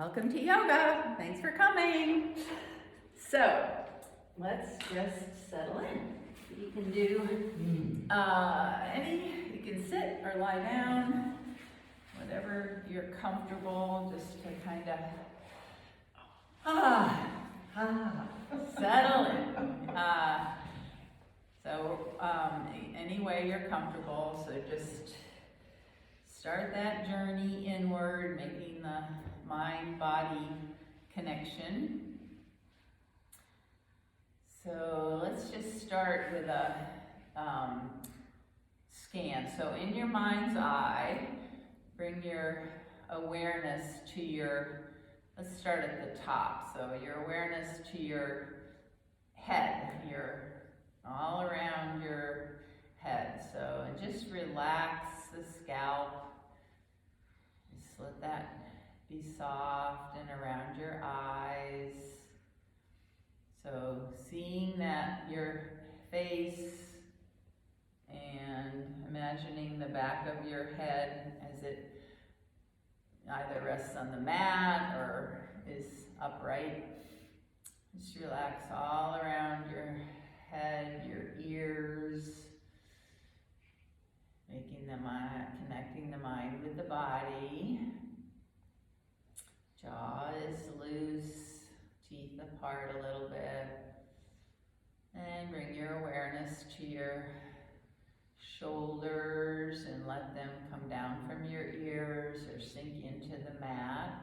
Welcome to yoga. Thanks for coming. So let's just settle in. You can do you can sit or lie down, whatever you're comfortable, just to kind of settle in. Any way you're comfortable, so just start that journey inward, making the mind-body connection. So let's just start with a scan. So in your mind's eye, bring your awareness to let's start at the top. So your awareness to your head, all around your head. So, and just relax the scalp. Just let that be soft and around your eyes. So seeing that your face and imagining the back of your head as it either rests on the mat or is upright. Just relax all around your head, your ears, connecting the mind with the body. Jaw is loose, teeth apart a little bit. And bring your awareness to your shoulders and let them come down from your ears or sink into the mat.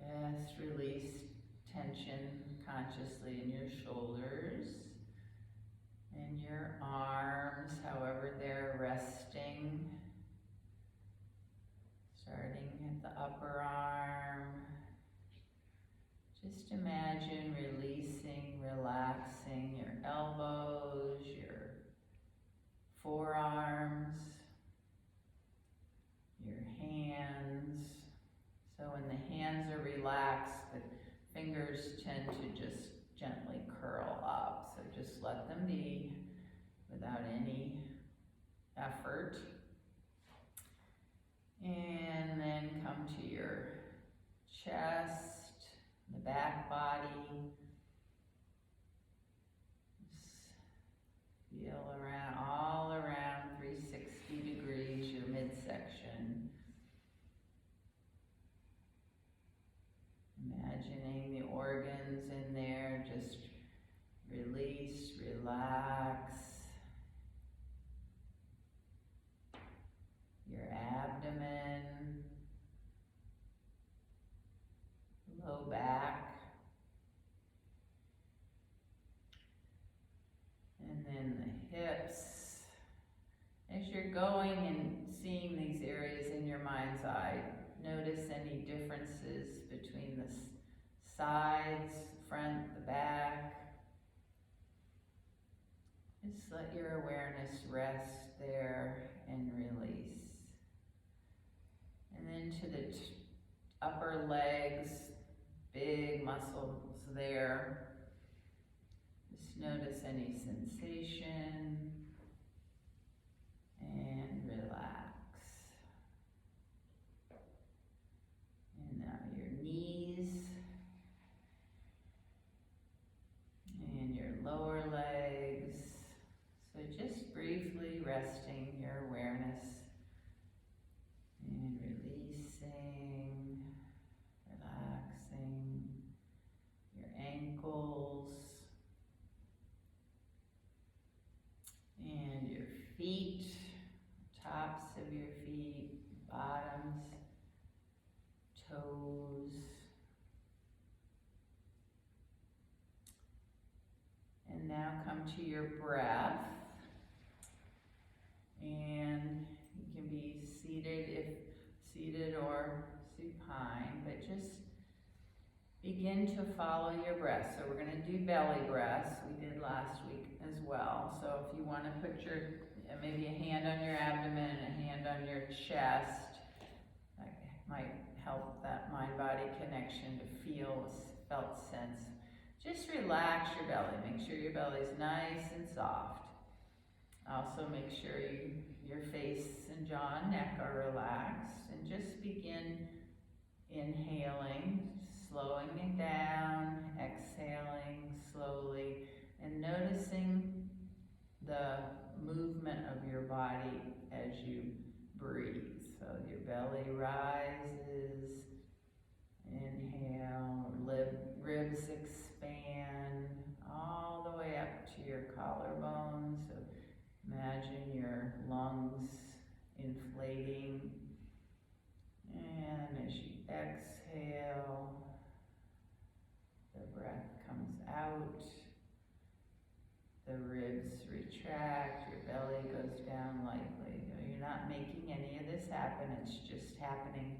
Yes, release tension consciously in your shoulders and your arms, however they're resting. Starting at the upper arm. Just imagine releasing, relaxing your elbows, your forearms, your hands. So when the hands are relaxed, the fingers tend to just gently curl up. So just let them be without any effort. And then come to your chest, the back body. Just feel all around 360 degrees, your midsection. Imagining the organs in there, just release, relax. Your abdomen, low back, and then the hips. As you're going and seeing these areas in your mind's eye, notice any differences between the sides, front, the back. Just let your awareness rest there and release. And then to the upper legs, big muscles there. Just notice any sensation and relax. And now your knees and your lower legs. So just briefly resting your awareness and releasing, relaxing your ankles and your feet, tops of your feet, bottoms, toes. And now come to your breath. And you can be seated or supine, but just begin to follow your breath. So we're going to do belly breaths. We did last week as well. So if you want to put maybe a hand on your abdomen and a hand on your chest, that might help that mind-body connection to feel a felt sense. Just relax your belly. Make sure your belly's nice and soft. Also make sure your face and jaw and neck are relaxed, and just begin Inhaling, slowing it down, exhaling slowly, and noticing the movement of your body as you breathe. So your belly rises, inhale, ribs expand all the way up to your collarbone. So imagine your lungs inflating. And as you exhale, the breath comes out, the ribs retract, your belly goes down lightly. You're not making any of this happen, it's just happening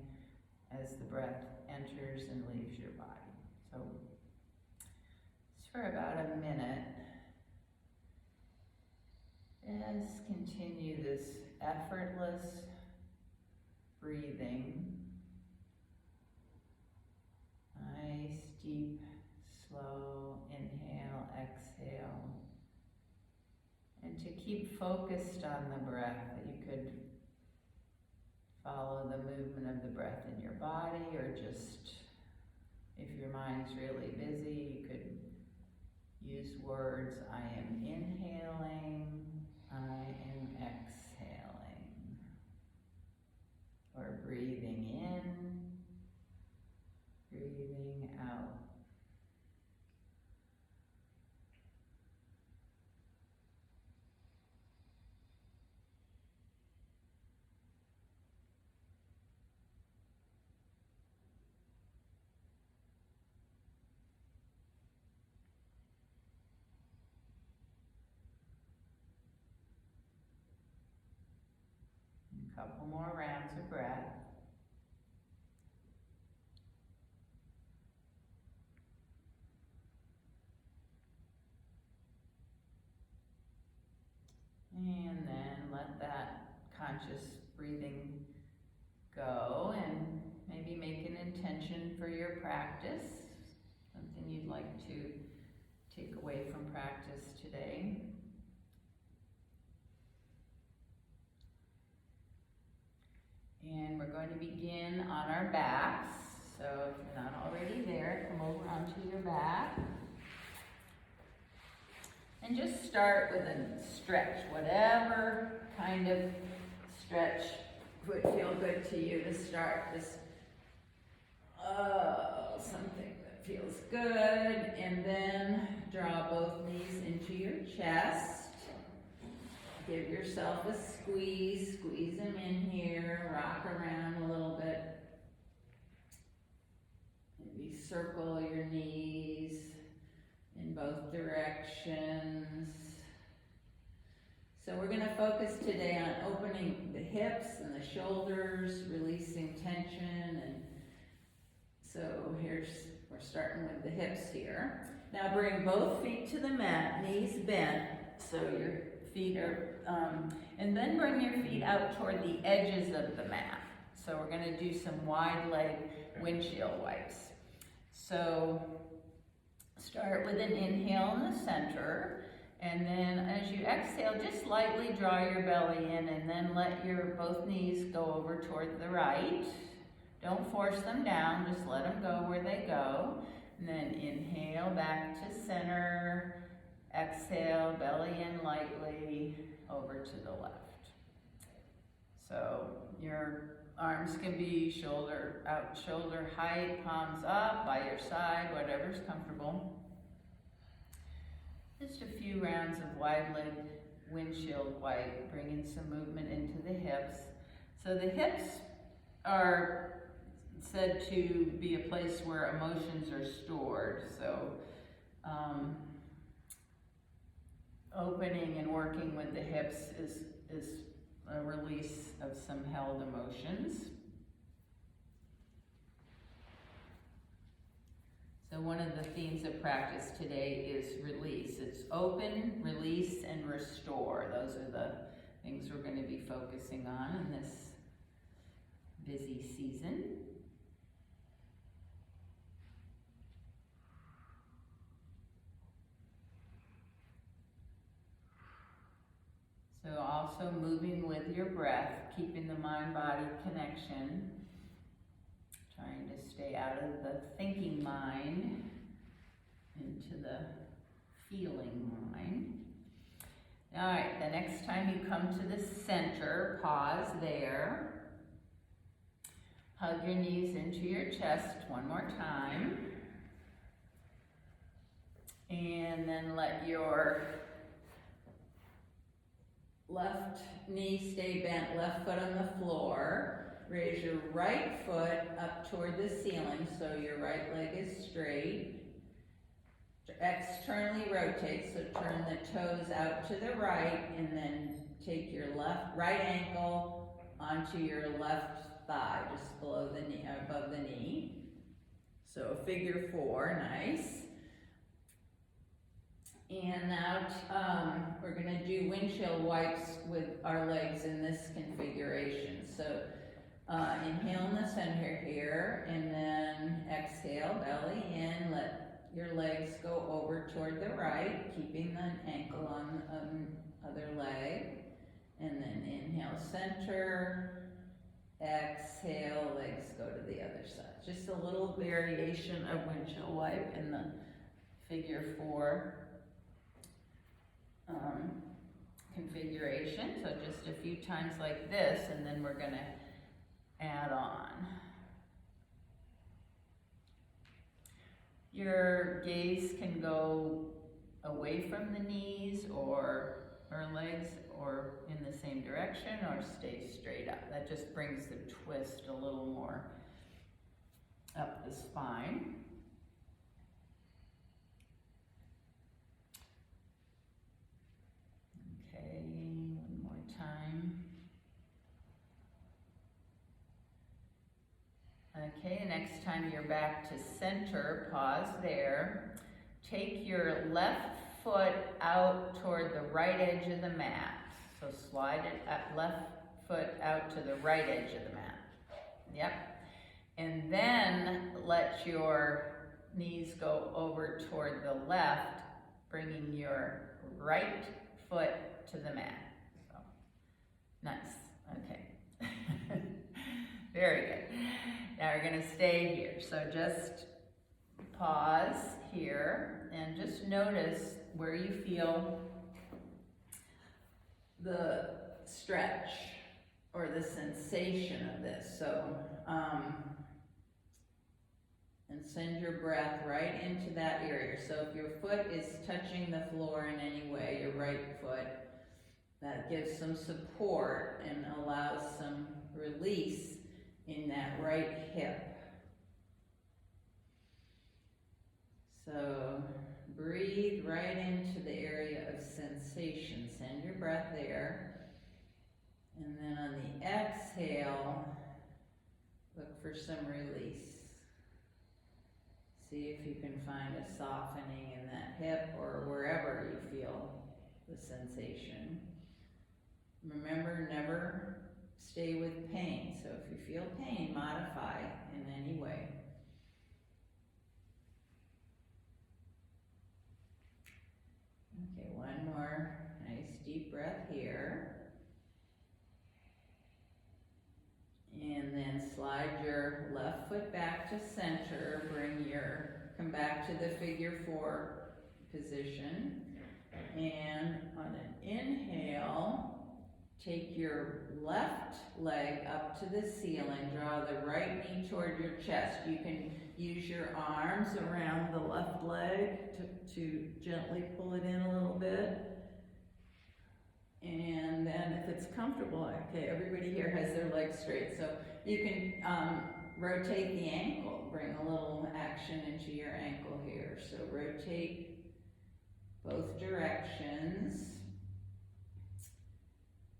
as the breath enters and leaves your body. So it's for about a minute. Just continue this effortless breathing. Nice, deep, slow inhale, exhale. And to keep focused on the breath, that you could follow the movement of the breath in your body, or just, if your mind's really busy, you could use words, I am inhaling, I am exhaling, or breathing in, breathing out. A couple more rounds of breath. And then let that conscious breathing go, and maybe make an intention for your practice, something you'd like to take away from practice today. And we're going to begin on our backs. So if you're not already there, come over onto your back. And just start with a stretch, whatever kind of stretch would feel good to you to start. Just, something that feels good. And then draw both knees into your chest. Give yourself a squeeze, squeeze them in here, rock around a little bit. Maybe circle your knees in both directions. So we're going to focus today on opening the hips and the shoulders, releasing tension. And so we're starting with the hips here. Now bring both feet to the mat, knees bent, so your feet are, and then bring your feet out toward the edges of the mat. So we're going to do some wide leg windshield wipes. So start with an inhale in the center, and then as you exhale, just lightly draw your belly in, and then let your both knees go over toward the right. Don't force them down, just let them go where they go. And then inhale back to center. Exhale, belly in lightly, over to the left. So your arms can be shoulder out, shoulder height, palms up, by your side, whatever's comfortable. Just a few rounds of wide leg windshield wipe, bringing some movement into the hips. So the hips are said to be a place where emotions are stored. So opening and working with the hips is a release of some held emotions. So one of the themes of practice today is release. It's open, release, and restore. Those are the things we're going to be focusing on in this busy season. So also moving with your breath, keeping the mind-body connection, trying to out of the thinking mind into the feeling mind. All right, the next time you come to the center, pause there. Hug your knees into your chest one more time. And then let your left knee stay bent, left foot on the floor. Raise your right foot up toward the ceiling so your right leg is straight. Externally rotate, so turn the toes out to the right and then take your right ankle onto your left thigh, just below the knee, above the knee. So figure 4, nice. And now we're going to do windshield wipes with our legs in this configuration. So inhale in the center here, and then exhale, belly in, let your legs go over toward the right, keeping the ankle on the other leg. And then inhale, center, exhale, legs go to the other side. Just a little variation of windshield wipe in the figure 4 configuration. So just a few times like this, and then we're going to add on. Your gaze can go away from the knees or legs, or in the same direction, or stay straight up. That just brings the twist a little more up the spine. Okay, one more time. Okay, next time you're back to center, pause there. Take your left foot out toward the right edge of the mat. So slide it left foot out to the right edge of the mat. Yep. And then let your knees go over toward the left, bringing your right foot to the mat. So, nice. Okay. Very good. Now we're going to stay here. So just pause here and just notice where you feel the stretch or the sensation of this. So, and send your breath right into that area. So if your foot is touching the floor in any way, your right foot, that gives some support and allows some release in that right hip. So breathe right into the area of sensation. Send your breath there. And then on the exhale, look for some release. See if you can find a softening in that hip or wherever you feel the sensation. Remember, never stay with pain. So if you feel pain, modify in any way. Okay, one more nice deep breath here. And then slide your left foot back to center. Come back to the figure 4 position. And on an inhale, take your left leg up to the ceiling. Draw the right knee toward your chest. You can use your arms around the left leg to gently pull it in a little bit. And then if it's comfortable, okay, everybody here has their legs straight, so you can rotate the ankle, bring a little action into your ankle here. So rotate both directions.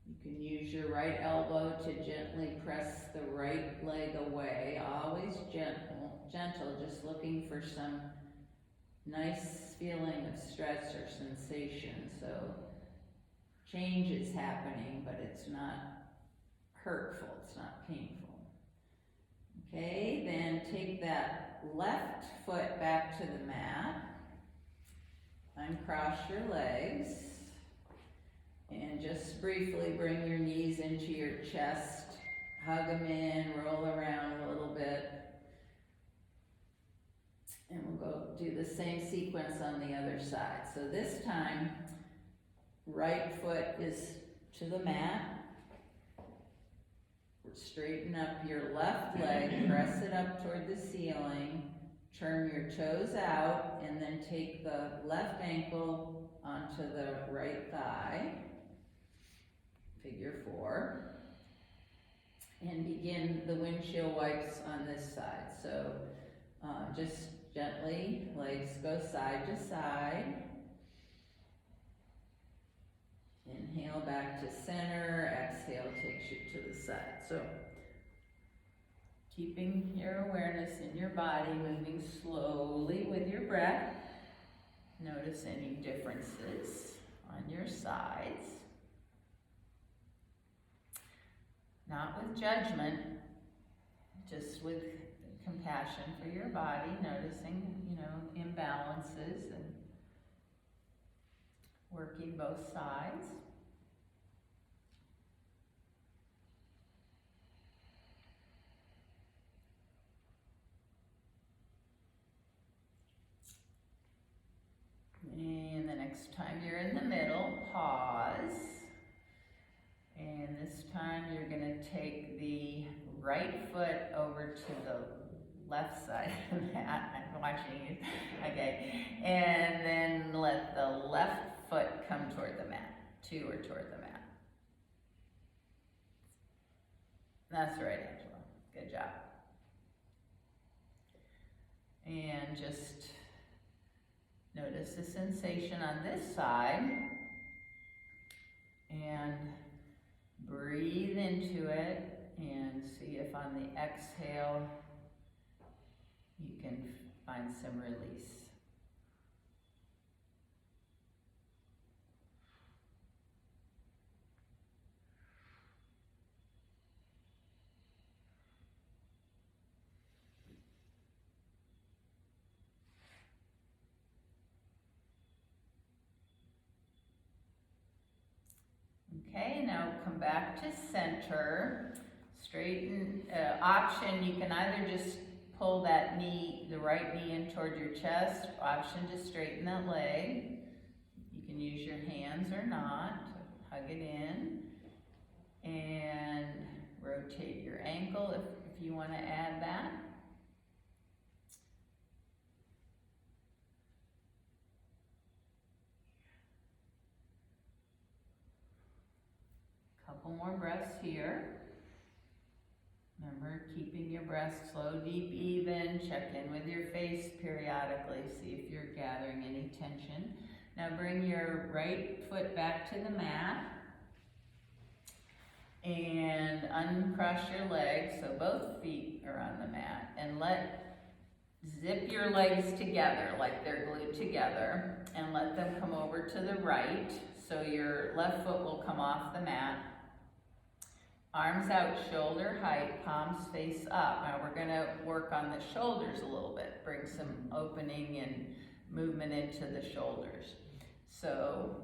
You can use your right elbow to gently press the right leg away, always gentle, just looking for some nice feeling of stretch or sensation. So change is happening, but it's not hurtful, it's not painful. Okay, then take that left foot back to the mat, uncross your legs, and just briefly bring your knees into your chest, hug them in, roll around a little bit. do the same sequence on the other side. So this time, right foot is to the mat. Straighten up your left leg, press it up toward the ceiling, turn your toes out, and then take the left ankle onto the right thigh, figure 4, and begin the windshield wipes on this side. So just gently, legs go side to side. Inhale back to center, exhale takes you to the side. So, keeping your awareness in your body, moving slowly with your breath. Notice any differences on your sides. Not with judgment, just with compassion for your body, noticing, imbalances and working both sides. And the next time you're in the middle, pause. And this time you're going to take the right foot over to the left side of the mat. I'm watching you. Okay. And then let the left foot come toward the mat, or toward the mat. That's right, Angela. Good job. And just notice the sensation on this side. And breathe into it and see if on the exhale you can find some release. Okay, now come back to center. Straighten, option, you can either just pull that knee, the right knee in toward your chest, option to straighten that leg. You can use your hands or not, hug it in. And rotate your ankle if you want to add that. Couple more breaths here. Remember, keeping your breath slow, deep, even. Check in with your face periodically. See if you're gathering any tension. Now bring your right foot back to the mat. And uncross your legs so both feet are on the mat. And zip your legs together like they're glued together. And let them come over to the right. So your left foot will come off the mat. Arms out, shoulder height, palms face up. Now we're going to work on the shoulders a little bit. Bring some opening and movement into the shoulders. So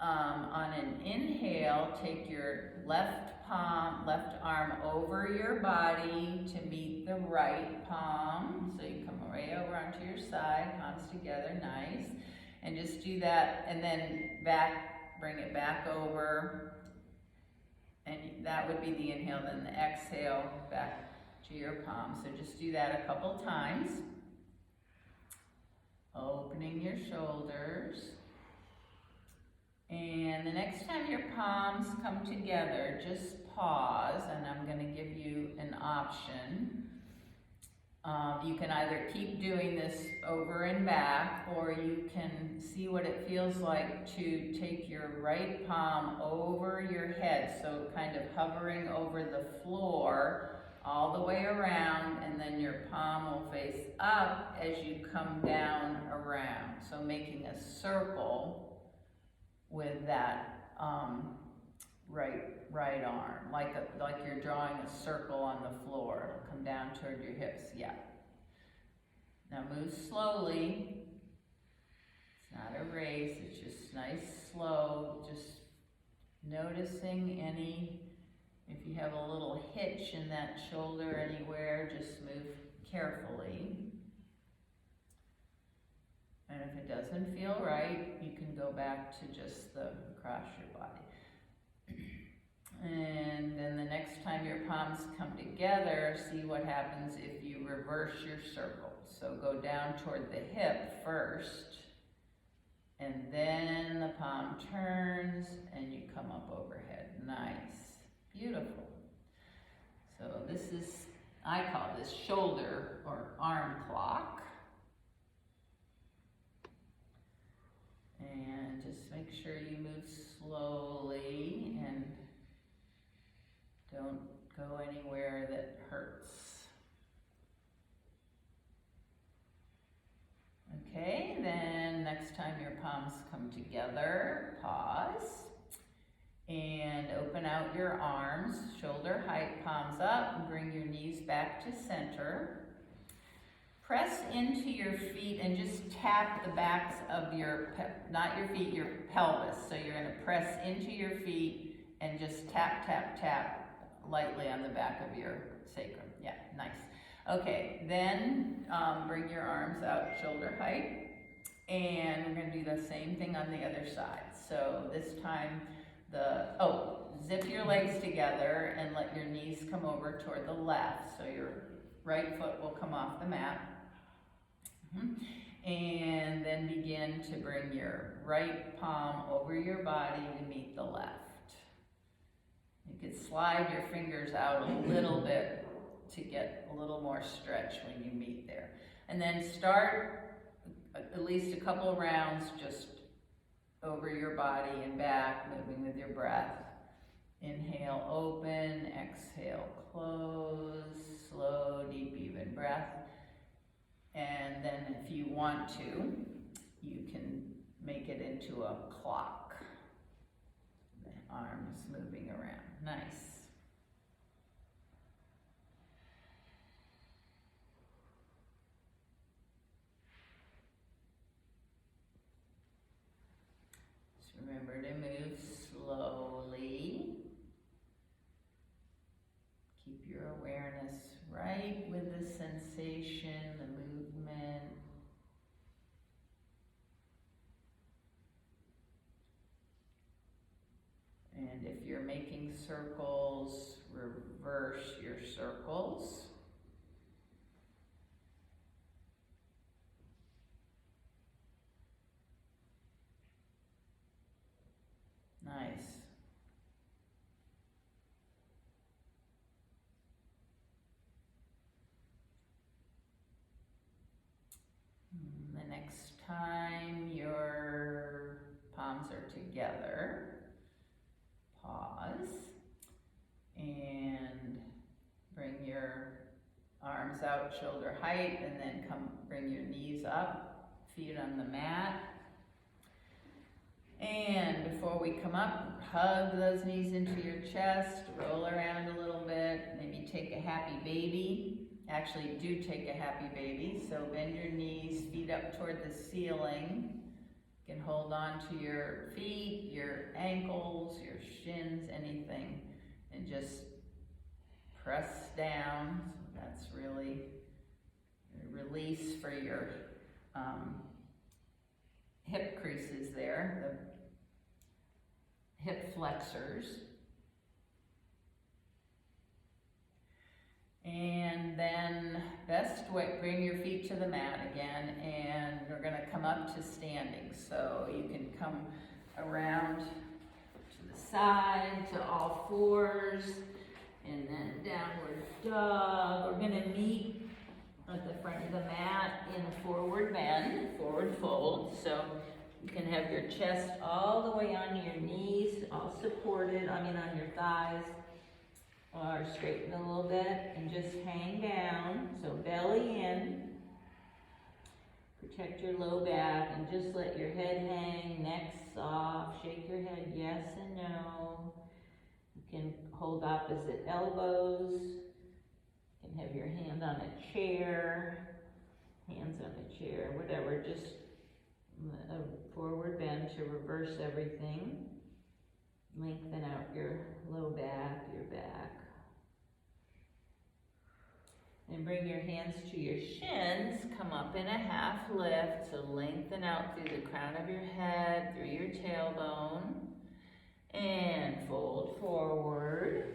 on an inhale, take your left arm over your body to meet the right palm. So you come way over onto your side, palms together, nice. And just do that, and then bring it back over. And that would be the inhale, then the exhale back to your palm. So just do that a couple times. Opening your shoulders. And the next time your palms come together, just pause, and I'm going to give you an option. You can either keep doing this over and back, or you can see what it feels like to take your right palm over your head, so kind of hovering over the floor all the way around, and then your palm will face up as you come down around. So making a circle with that right arm, like you're drawing a circle on the floor. It'll come down toward your hips, yeah. Now move slowly. It's not a race, it's just nice, slow, just noticing if you have a little hitch in that shoulder anywhere, just move carefully. And if it doesn't feel right, you can go back to just the across your body. And then the next time your palms come together, see what happens if you reverse your circle. So go down toward the hip first, and then the palm turns and you come up overhead. Nice, beautiful. So this is, I call this shoulder or arm clock. And just make sure you move slowly and don't go anywhere that hurts. Okay, then next time your palms come together, pause and open out your arms, shoulder height, palms up, and bring your knees back to center. Press into your feet and just tap the backs of your, not your feet, your pelvis. So you're gonna press into your feet and just tap, tap, tap lightly on the back of your sacrum. Yeah, nice. Okay, then bring your arms out shoulder height. And we're gonna do the same thing on the other side. So this time, zip your legs together and let your knees come over toward the left. So your right foot will come off the mat. And then begin to bring your right palm over your body to meet the left. You could slide your fingers out a little bit to get a little more stretch when you meet there. And then start at least a couple rounds just over your body and back, moving with your breath. Inhale, open, exhale, close, slow, deep, even breath. And then if you want to, you can make it into a clock. The arms moving around. Nice. Just remember to move slowly. Keep your awareness right with the sensation, the movement. And if you're making circles, reverse your circles. Nice. The next time your palms are together, pause and bring your arms out shoulder height, and then bring your knees up, feet on the mat. And before we come up, hug those knees into your chest, roll around a little bit, maybe take a happy baby. Actually, do take a happy baby. So bend your knees, feet up toward the ceiling. You can hold on to your feet, your ankles, your shins, anything, and just press down. So that's really a release for your hip creases there, the hip flexors. And then best way, bring your feet to the mat again, and we're gonna come up to standing. So you can come around to the side, to all fours, and then downward dog. We're gonna meet at the front of the mat in forward bend, forward fold. So you can have your chest all the way onto your knees, all supported, on your thighs. Or straighten a little bit and just hang down. So belly in. Protect your low back and just let your head hang, neck soft. Shake your head yes and no. You can hold opposite elbows. You can have your hand on a chair, hands on a chair, whatever. Just a forward bend to reverse everything. Lengthen out your low back, your back. And bring your hands to your shins, come up in a half lift, so lengthen out through the crown of your head, through your tailbone, and fold forward.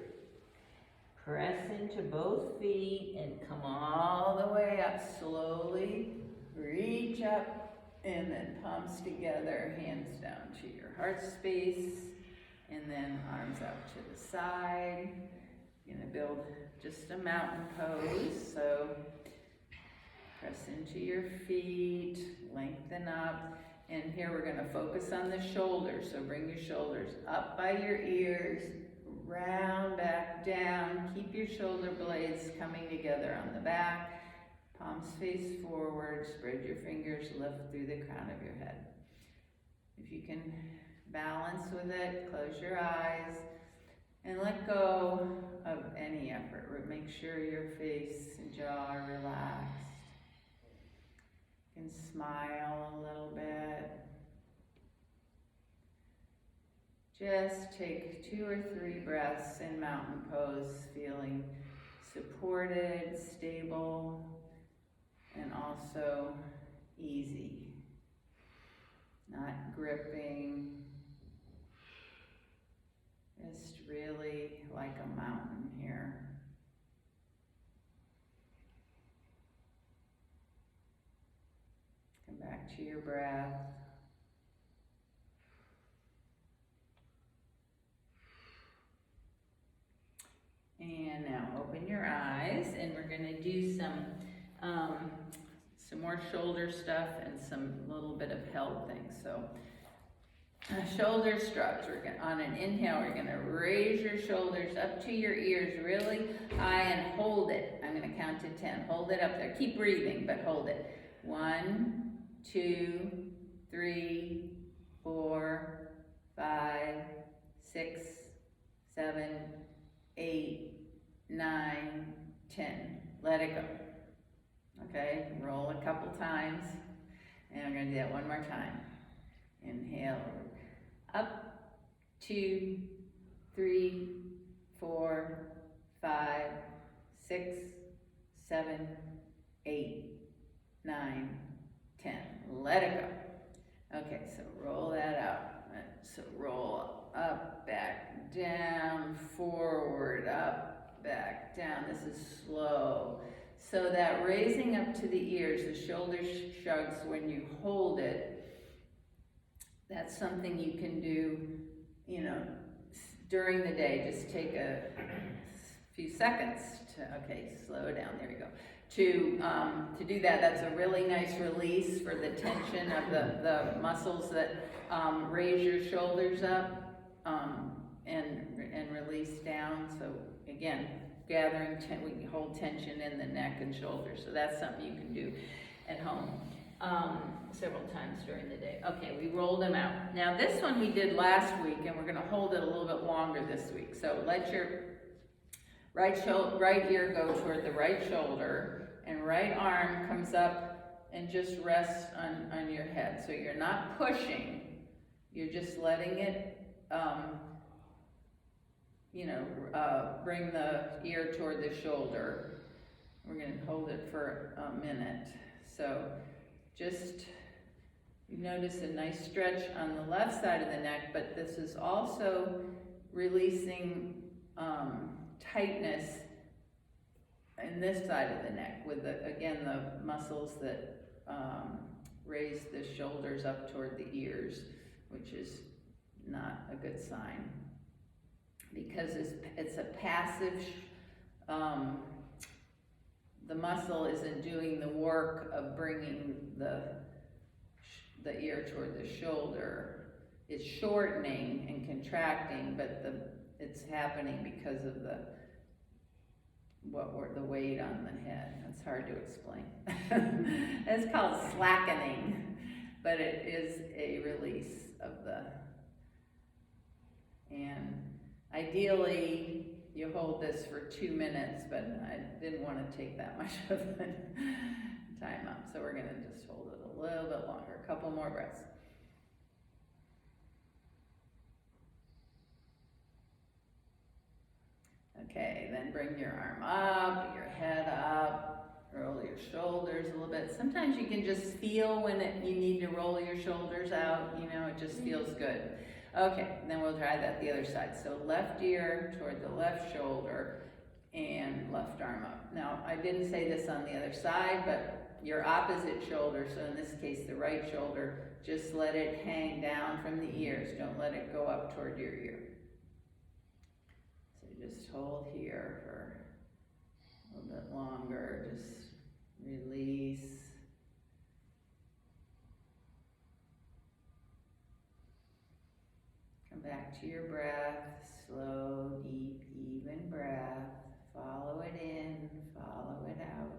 Press into both feet and come all the way up slowly. Reach up and then palms together, hands down to your heart space, and then arms out to the side. You're gonna build just a mountain pose, so press into your feet, lengthen up, and here we're gonna focus on the shoulders, so bring your shoulders up by your ears, round back down, keep your shoulder blades coming together on the back, palms face forward, spread your fingers, lift through the crown of your head. If you can balance with it, close your eyes, and let go of any effort. Make sure your face and jaw are relaxed. You can smile a little bit. Just take 2 or 3 breaths in mountain pose, feeling supported, stable, and also easy. Not gripping. Just really like a mountain here. Come back to your breath. And now open your eyes, and we're going to do some more shoulder stuff and some little bit of held things. So shoulder shrugs. We're going on an inhale, we're going to raise your shoulders up to your ears really high and hold it. I'm going to count to 10. Hold it up there. Keep breathing, but hold it. 1, 2, 3, 4, 5, 6, 7, 8, 9, 10. Let it go. Okay, roll a couple times, and I'm going to do that one more time. Inhale, up, 2, 3, 4, 5, 6, 7, 8, 9, 10. Let it go. Okay, so roll that out. So roll up, back, down, forward, up, back, down. This is slow. So that raising up to the ears, the shoulder shrugs when you hold it, that's something you can do, you know, during the day. Just take a few seconds to, okay, slow down, there we go. To do that, that's a really nice release for the tension of the muscles that raise your shoulders up and release down. So again, gathering, we hold tension in the neck and shoulders. So that's something you can do at home several times during the day. Okay, we rolled them out. Now this one we did last week, and we're gonna hold it a little bit longer this week. So let your right ear go toward the right shoulder, and right arm comes up and just rests on your head. So you're not pushing, you're just letting it, bring the ear toward the shoulder. We're going to hold it for a minute. So just notice a nice stretch on the left side of the neck, but this is also releasing tightness in this side of the neck with, the muscles that raise the shoulders up toward the ears, which is not a good sign. Because it's a passive, the muscle isn't doing the work of bringing the ear toward the shoulder. It's shortening and contracting, but it's happening because of the weight on the head. That's hard to explain. It's called slackening, but it is a release of and ideally, you hold this for 2 minutes, but I didn't want to take that much of the time up. So we're going to just hold it a little bit longer, a couple more breaths. Okay, then bring your arm up, your head up, roll your shoulders a little bit. Sometimes you can just feel when you need to roll your shoulders out, you know, it just feels good. Okay, then we'll try that the other side. So left ear toward the left shoulder and left arm up. Now, I didn't say this on the other side, but your opposite shoulder, so in this case the right shoulder, just let it hang down from the ears. Don't let it go up toward your ear. So just hold here for a little bit longer. Just release. Come back to your breath. Slow, deep, even breath. Follow it in, follow it out.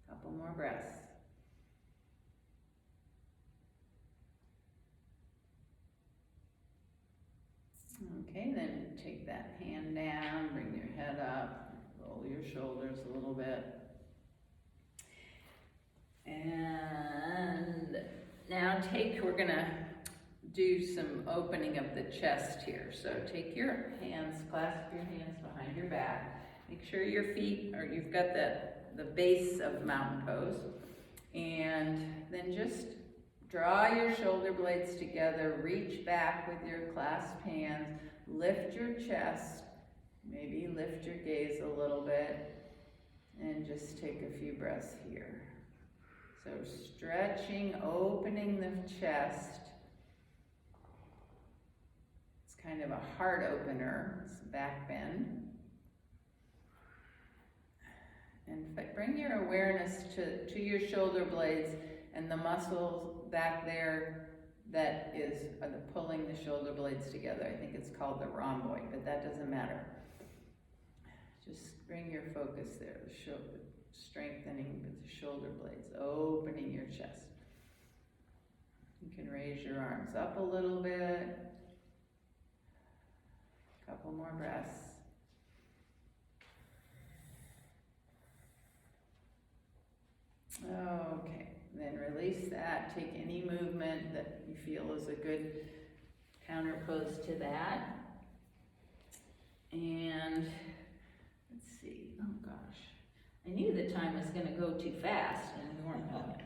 Couple more breaths. Okay, then take that hand down, bring your head up, roll your shoulders a little bit. And now we're gonna do some opening of the chest here. So take your hands, clasp your hands behind your back. Make sure your feet, or you've got the base of mountain pose. And then just draw your shoulder blades together, reach back with your clasped hands, lift your chest, maybe lift your gaze a little bit, and just take a few breaths here. So stretching, opening the chest. It's kind of a heart opener, it's a back bend. And bring your awareness to your shoulder blades and the muscles back there that is pulling the shoulder blades together. I think it's called the rhomboid, but that doesn't matter. Just bring your focus there, the shoulder, strengthening the shoulder blades, opening your chest. You can raise your arms up a little bit. Couple more breaths. Okay, then release that. Take any movement that you feel is a good counter pose to that. And let's see, oh gosh. I knew the time was going to go too fast, and we weren't helping.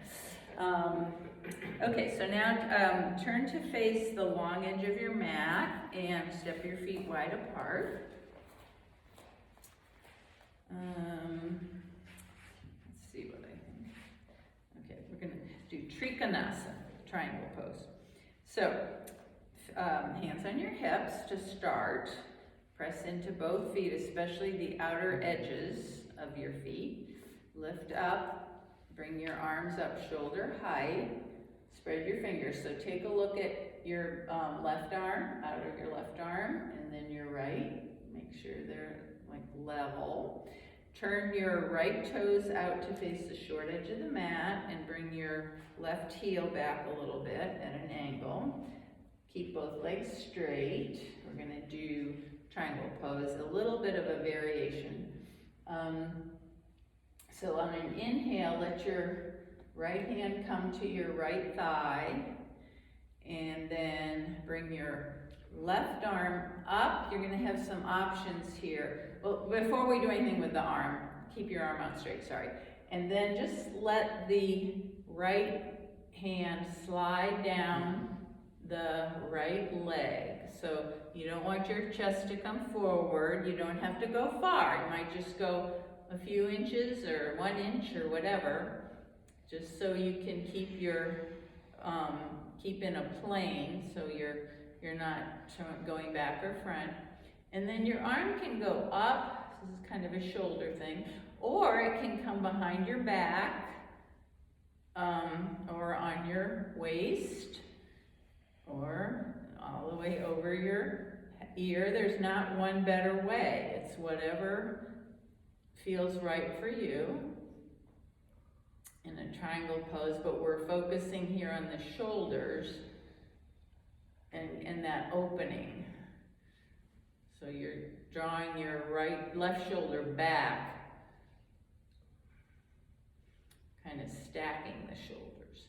Okay, so now turn to face the long edge of your mat and step your feet wide apart. Let's see what I think. Okay, we're going to do Trikonasana, triangle pose. So, hands on your hips to start. Press into both feet, especially the outer edges of your feet. Lift up, bring your arms up shoulder height. Spread your fingers. So take a look at your left arm, out of your left arm, and then your right. Make sure they're like level. Turn your right toes out to face the short edge of the mat and bring your left heel back a little bit at an angle. Keep both legs straight. We're going to do triangle pose, a little bit of a variation. So on an inhale, let your right hand come to your right thigh, and then bring your left arm up. You're going to have some options here. Well, before we do anything with the arm, keep your arm out straight, sorry. And then just let the right hand slide down the right leg. So you don't want your chest to come forward. You don't have to go far. You might just go a few inches or 1 inch or whatever, just so you can keep your keep in a plane, so you're not going back or front. And then your arm can go up. This is kind of a shoulder thing, or it can come behind your back, or on your waist, or all the way over your ear. There's not one better way. It's whatever feels right for you in a triangle pose, but we're focusing here on the shoulders and that opening. So you're drawing your left shoulder back kind of stacking the shoulders.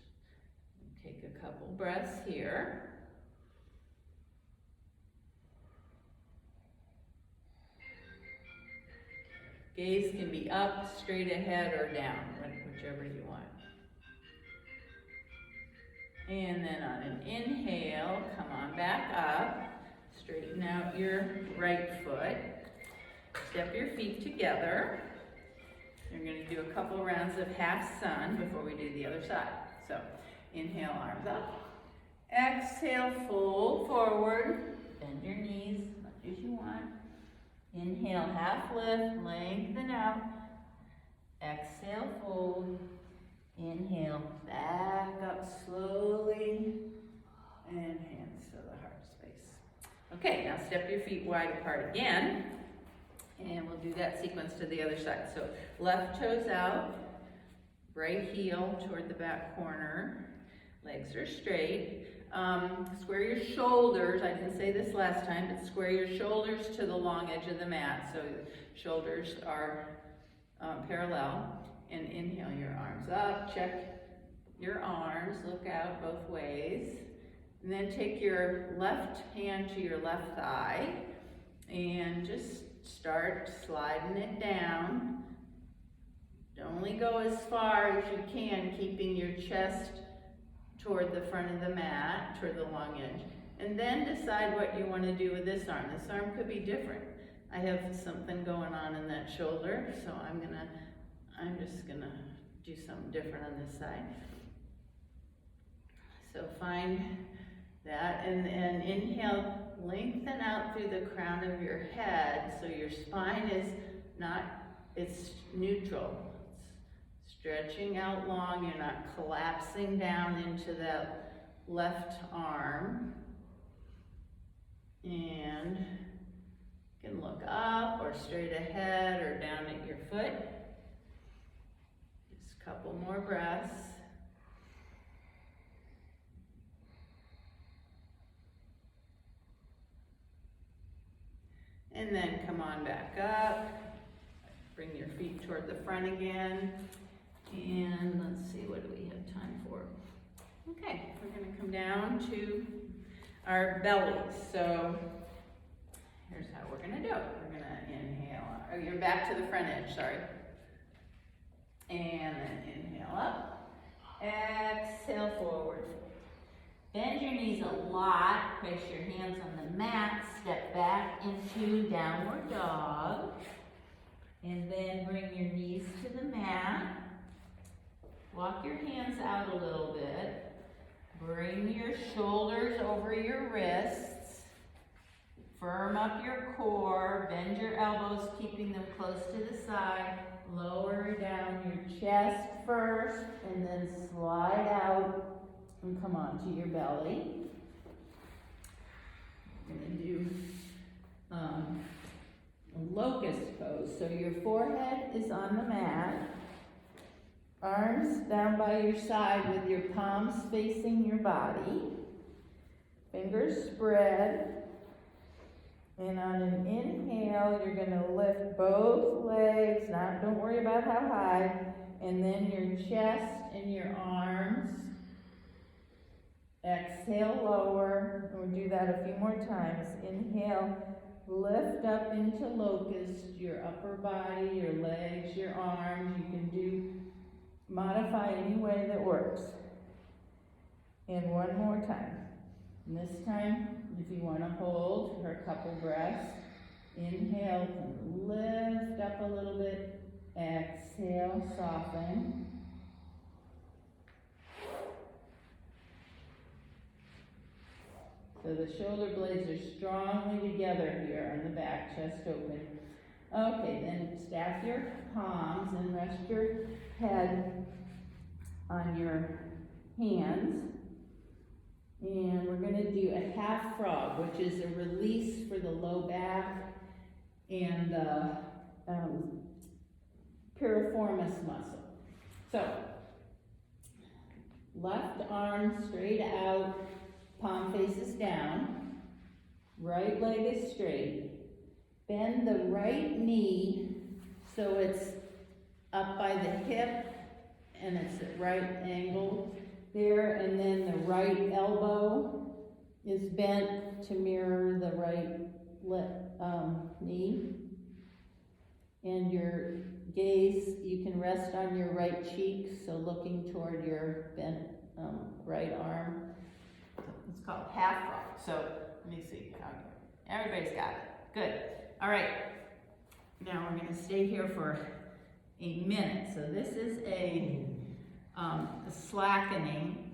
Take a couple breaths here. Gaze can be up, straight ahead, or down, whichever you want. And then on an inhale, come on back up. Straighten out your right foot. Step your feet together. You're going to do a couple rounds of half sun before we do the other side. So, inhale, arms up. Exhale, fold forward. Bend your knees as much as you want. Inhale, half lift, lengthen out. Exhale, fold. Inhale, back up slowly. And hands to the heart space. Okay, now step your feet wide apart again. And we'll do that sequence to the other side. So left toes out, right heel toward the back corner. Legs are straight. Square your shoulders. I didn't say this last time, but square your shoulders to the long edge of the mat. So shoulders are parallel. And inhale your arms up. Check your arms. Look out both ways. And then take your left hand to your left thigh and just start sliding it down. Only go as far as you can, keeping your chest toward the front of the mat, toward the long edge. And then decide what you want to do with this arm. This arm could be different. I have something going on in that shoulder, so I'm just gonna do something different on this side. So find that, and inhale, lengthen out through the crown of your head so your spine is it's neutral. It's stretching out long, you're not collapsing down into that left arm. And you can look up or straight ahead or down at your foot. Just a couple more breaths. And then come on back up. Bring your feet toward the front again. And let's see, what do we have time for? Okay, we're gonna come down to our bellies. So here's how we're gonna do it. We're gonna inhale, you're back to the front edge, sorry. And then inhale up. Exhale, forward. Bend your knees a lot. Place your hands on the mat. Step back into downward dog. And then bring your knees to the mat. Walk your hands out a little bit. Bring your shoulders over your wrists. Firm up your core. Bend your elbows, keeping them close to the side. Lower down your chest first, and then slide out. And come on to your belly. We're going to do a locust pose. So your forehead is on the mat. Arms down by your side with your palms facing your body. Fingers spread. And on an inhale, you're going to lift both legs. Don't worry about how high. And then your chest and your arms. Exhale, lower. We'll do that a few more times. Inhale, lift up into locust, your upper body, your legs, your arms. You can modify any way that works. And one more time. And this time, if you want to hold for a couple breaths, inhale, lift up a little bit. Exhale, soften. So the shoulder blades are strongly together here on the back, chest open. Okay, then stack your palms and rest your head on your hands. And we're going to do a half frog, which is a release for the low back and the piriformis muscle. So, left arm straight out. Palm faces down, right leg is straight. Bend the right knee so it's up by the hip and it's at right angle there, and then the right elbow is bent to mirror the right knee. And your gaze, you can rest on your right cheek, so looking toward your bent right arm. It's called half rock. So let me see. Everybody's got it. Good. All right. Now we're going to stay here for a minute. So this is a slackening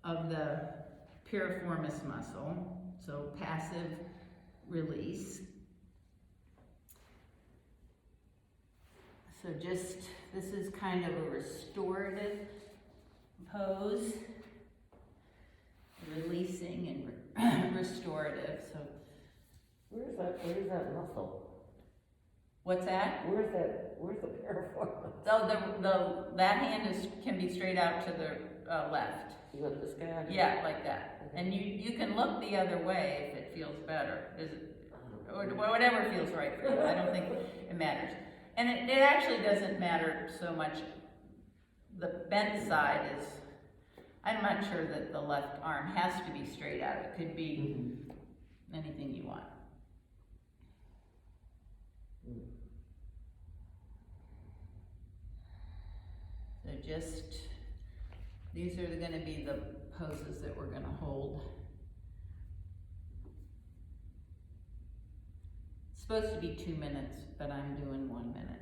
of the piriformis muscle. So passive release. So just, this is kind of a restorative pose, releasing and restorative. So where's that muscle? What's that? Where's the piriformis? Oh, that hand can be straight out to the left. You got this guy? Yeah, like that. Okay. And you can look the other way if it feels better. Or whatever feels right for you. I don't think it matters. And it actually doesn't matter so much. The bent side is, I'm not sure that the left arm has to be straight out. It could be anything you want. So just, these are going to be the poses that we're going to hold. It's supposed to be 2 minutes, but I'm doing 1 minute.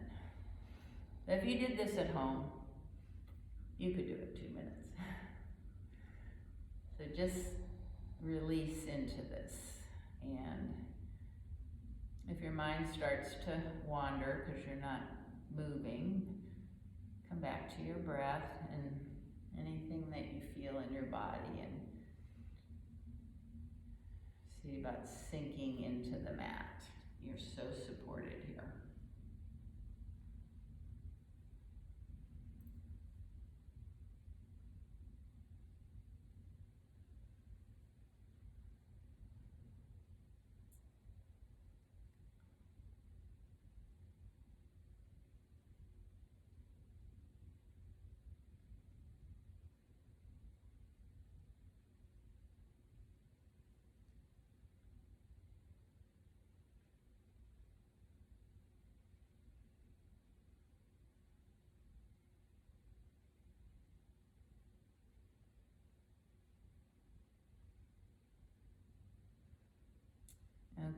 If you did this at home, you could do it 2 minutes. So just release into this. And if your mind starts to wander because you're not moving, come back to your breath and anything that you feel in your body, and see about sinking into the mat. You're so supported here.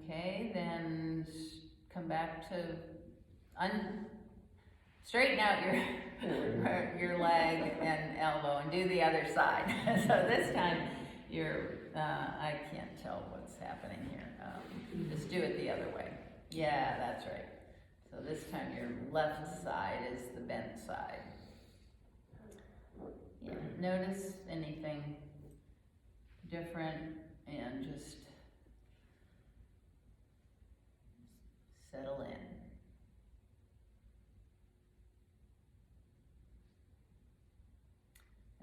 Okay, then come back to straighten out your leg and elbow and do the other side. So this time I can't tell what's happening here. Just do it the other way. Yeah, that's right. So this time your left side is the bent side. Yeah, notice anything different and just settle in.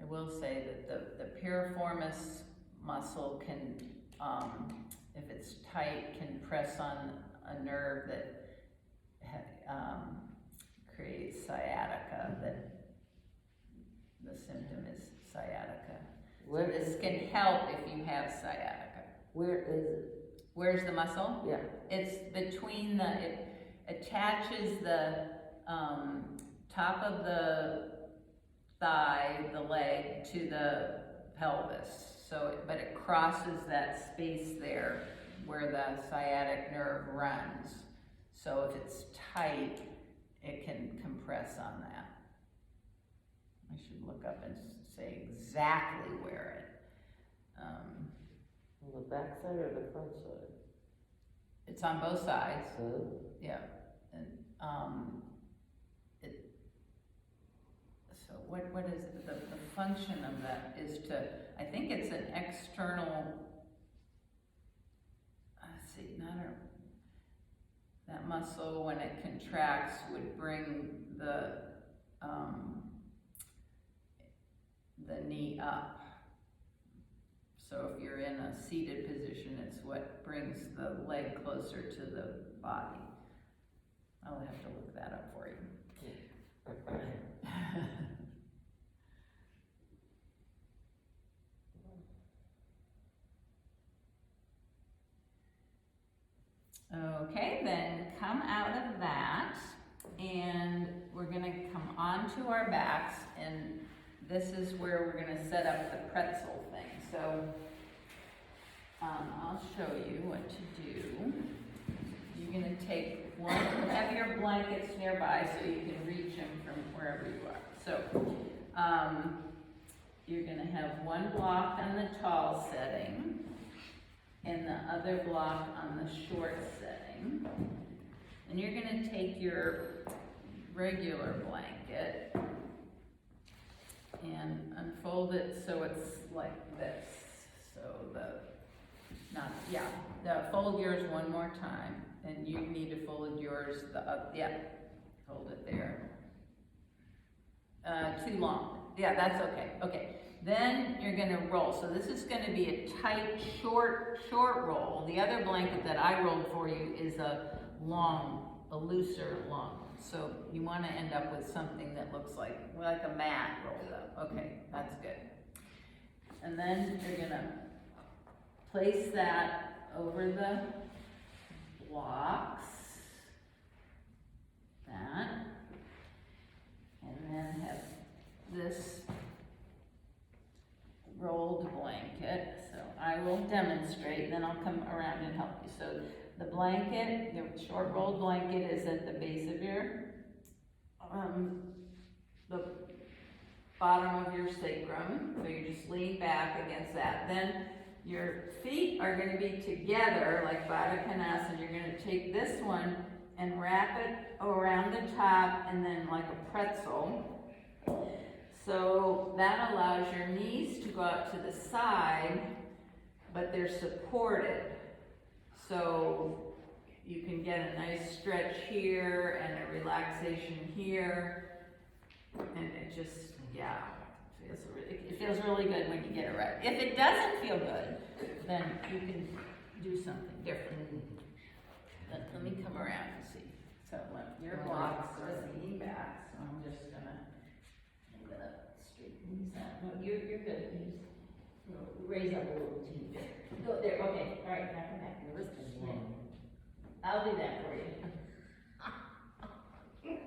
I will say that the piriformis muscle can, if it's tight, can press on a nerve that creates sciatica. That the symptom is sciatica. So this can help if you have sciatica. Where is it? Where's the muscle? Yeah. It's between it attaches the top of the thigh, the leg, to the pelvis. So, but it crosses that space there where the sciatic nerve runs. So if it's tight, it can compress on that. I should look up and say exactly where it. On the back side or the front side? It's on both sides. Oh. Yeah. And so what is it? The function of that is to, I think it's an external, let's see, that muscle when it contracts would bring the knee up. So if you're in a seated position, it's what brings the leg closer to the body. I'll have to look that up for you. Okay, then come out of that, and we're gonna come onto our backs, and this is where we're gonna set up the pretzel thing. So, I'll show you what to do. You're gonna take one, have your blankets nearby so you can reach them from wherever you are. So, you're gonna have one block on the tall setting, and the other block on the short setting. And you're gonna take your regular blanket and unfold it so it's like this. So fold yours one more time, and you need to fold yours hold it there. Too long. Yeah, that's okay. Okay. Then you're gonna roll. So this is gonna be a tight, short roll. The other blanket that I rolled for you is a looser long. So you wanna end up with something that looks like a mat rolled up. Okay, that's good. And then you're gonna place that over the blocks. That. And then have this rolled blanket. So I will demonstrate, then I'll come around and help you. So the blanket, the short rolled blanket is at the base of your, the bottom of your sacrum. So you just lean back against that. Then your feet are going to be together like Baddha Konasana. You're going to take this one and wrap it around the top and then like a pretzel. So that allows your knees to go out to the side, but they're supported. So you can get a nice stretch here and a relaxation here. And it just, it feels really good when you get it right. If it doesn't feel good, then you can do something different. Let me come around and see. So your blocks are leaning back, so I'm just gonna straighten these out. No, you're good. You just raise up a little teeny bit. Go there. Okay. All right. Now come back. I'll do that for you.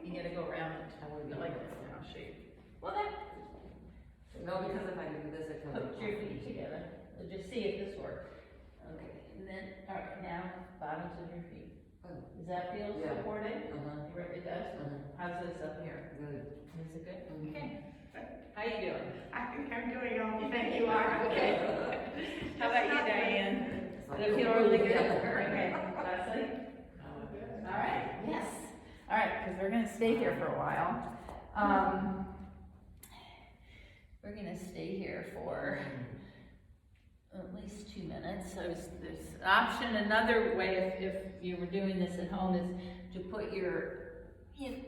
You gotta go around it. I want to go like this, and I'll show you. Well, No, because if I do this, it comes. put your feet together. We'll just see if this works. Okay. And then, all right. Now, bottoms of your feet. Does that feel supported? It does? How's this up here? Good. Is it good? Okay. How you doing? I think I'm doing all You think you are? Okay. How about you, Diane? Does it feel really good? Okay. Leslie? All right. Yes. All right, because we're going to stay here for a while. We're going to stay here for at least 2 minutes. So there's option. Another way, if you were doing this at home, is to put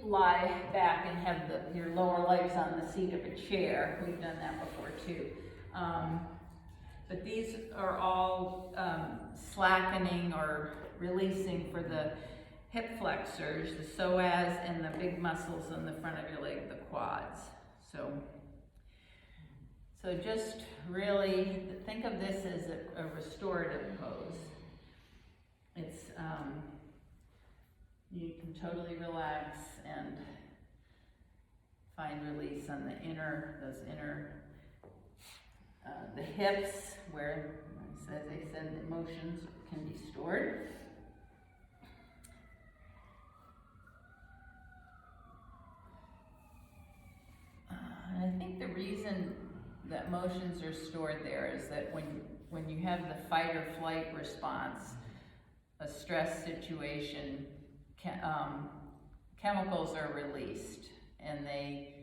lie back and have your lower legs on the seat of a chair. We've done that before too. But these are all slackening or releasing for the hip flexors, the psoas, and the big muscles on the front of your leg, the quads. So just really think of this as a restorative pose. It's, you can totally relax and find release on the the hips where, as I said, the emotions can be stored. And I think the reason that emotions are stored there is that when you have the fight or flight response, a stress situation, chemicals are released and they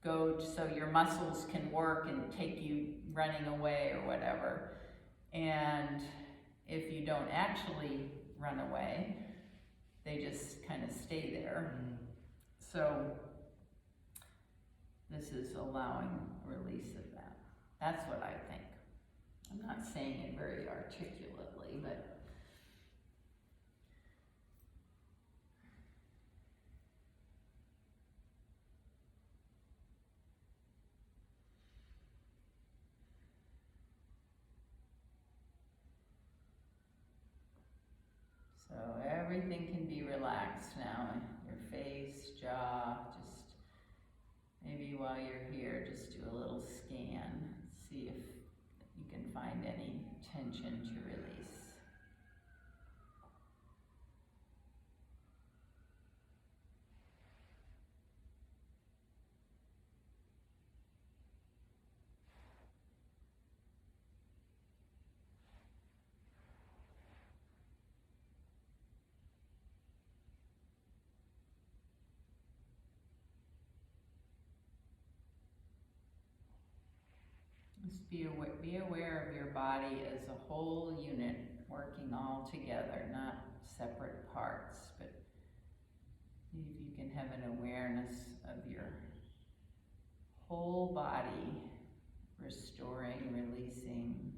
go so your muscles can work and take you running away or whatever. And if you don't actually run away, they just kind of stay there. So this is allowing release of that. That's what I think. I'm not saying it very articulately, but so everything can be relaxed now. Your face, jaw, just maybe while you're here, just do a little scan. See if you can find any tension to release. Just be aware of your body as a whole unit working all together, not separate parts, but see if you can have an awareness of your whole body restoring, releasing.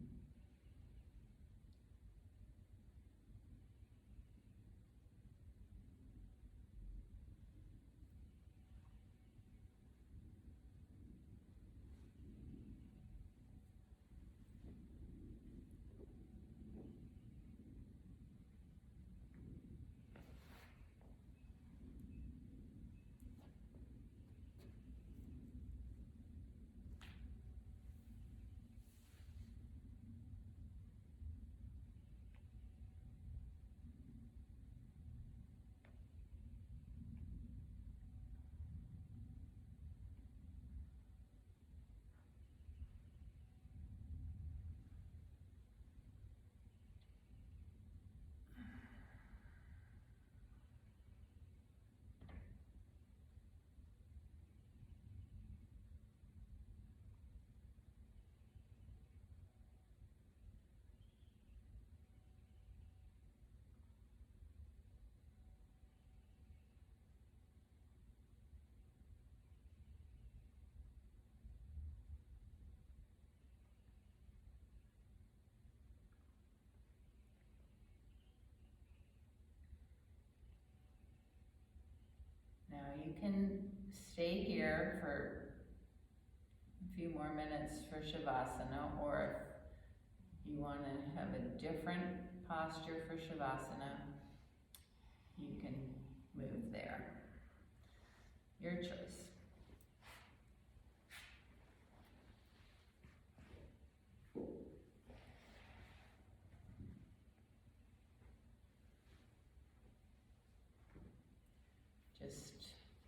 Now you can stay here for a few more minutes for Shavasana, or if you want to have a different posture for Shavasana, you can move there. Your choice. Just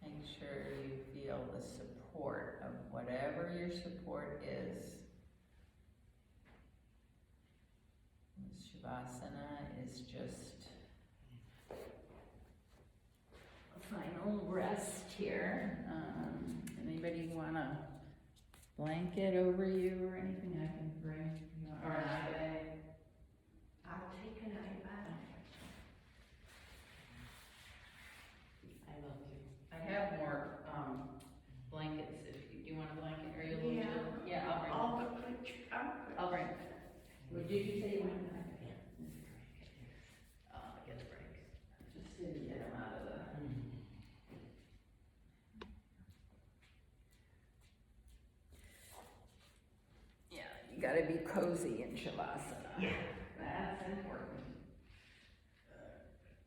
make sure you feel the support of whatever your support is. Shavasana is just a final rest here. Anybody want a blanket over you or anything I can bring? Or an eye bag? I'll take an eye bath. I love you. I have more blankets. If you, do you want a blanket? Are you a little Yeah. chilly? Yeah, I'll bring. All the quick comfort. I'll bring. Well, did you say you wanted an eye bag? Yeah. Get a break. Just to get them out of the. Yeah, you gotta be cozy in Shavasana. Yeah. That's important.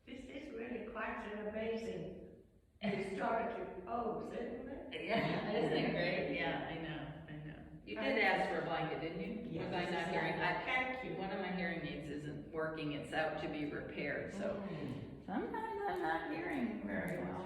This is really quite an amazing historic pose, isn't it? Yeah, isn't it great? Yeah, I know. You did ask for a blanket, didn't you? Yes. Was I not hearing? Thank you. One of my hearing aids isn't working, it's out to be repaired, so sometimes I'm not hearing very well.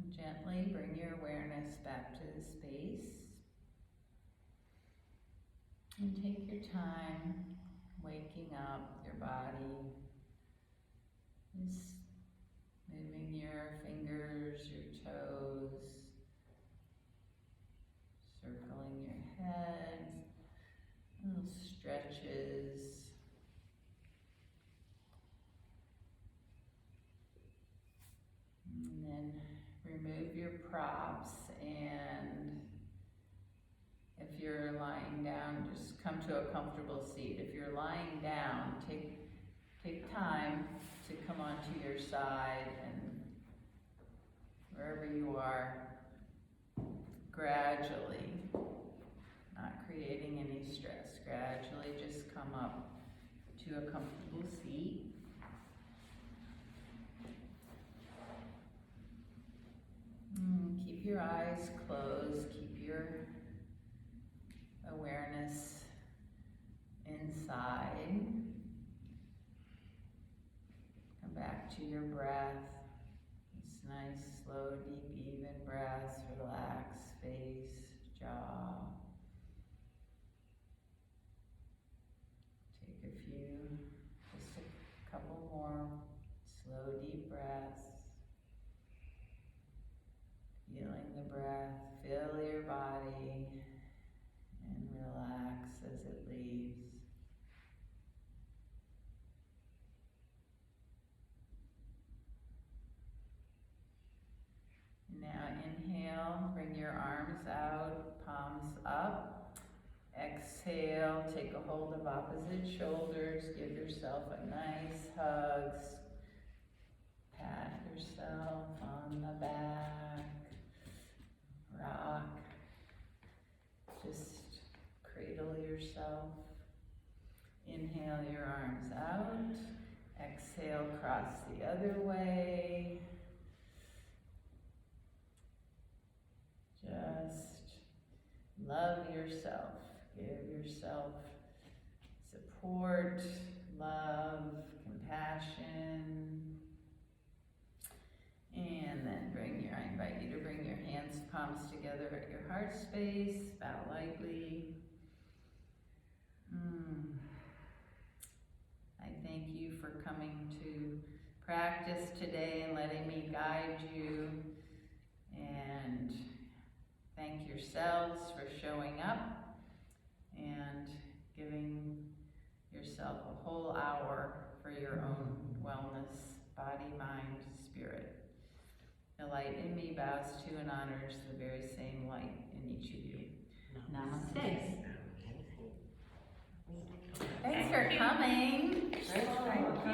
Gently bring your awareness back to the space. And take your time waking up your body. Just moving your fingers, your toes, circling your head, little stretches. And then remove your props, and if you're lying down, just come to a comfortable seat. If you're lying down, take time to come onto your side, and wherever you are, gradually, not creating any stress, gradually just come up to a comfortable seat. Keep your eyes closed, keep your awareness inside. Come back to your breath. This nice, slow, deep, even breaths. Relax face, jaw. Take a few, just a couple more slow, deep breaths. Feeling the breath, fill your body, and relax as it leaves. Now inhale, bring your arms out, palms up. Exhale, take a hold of opposite shoulders, give yourself a nice hug. Pat yourself on the back. Rock. Just cradle yourself. Inhale your arms out. Exhale, cross the other way. Just love yourself. Give yourself support, love, compassion. And then I invite you to bring your hands, palms together at your heart space, bow lightly. I thank you for coming to practice today and letting me guide you. And thank yourselves for showing up and giving yourself a whole hour for your own wellness, body, mind, spirit. The light in me bows to and honors the very same light in each of you. Namaste. Thanks for coming. Thank you.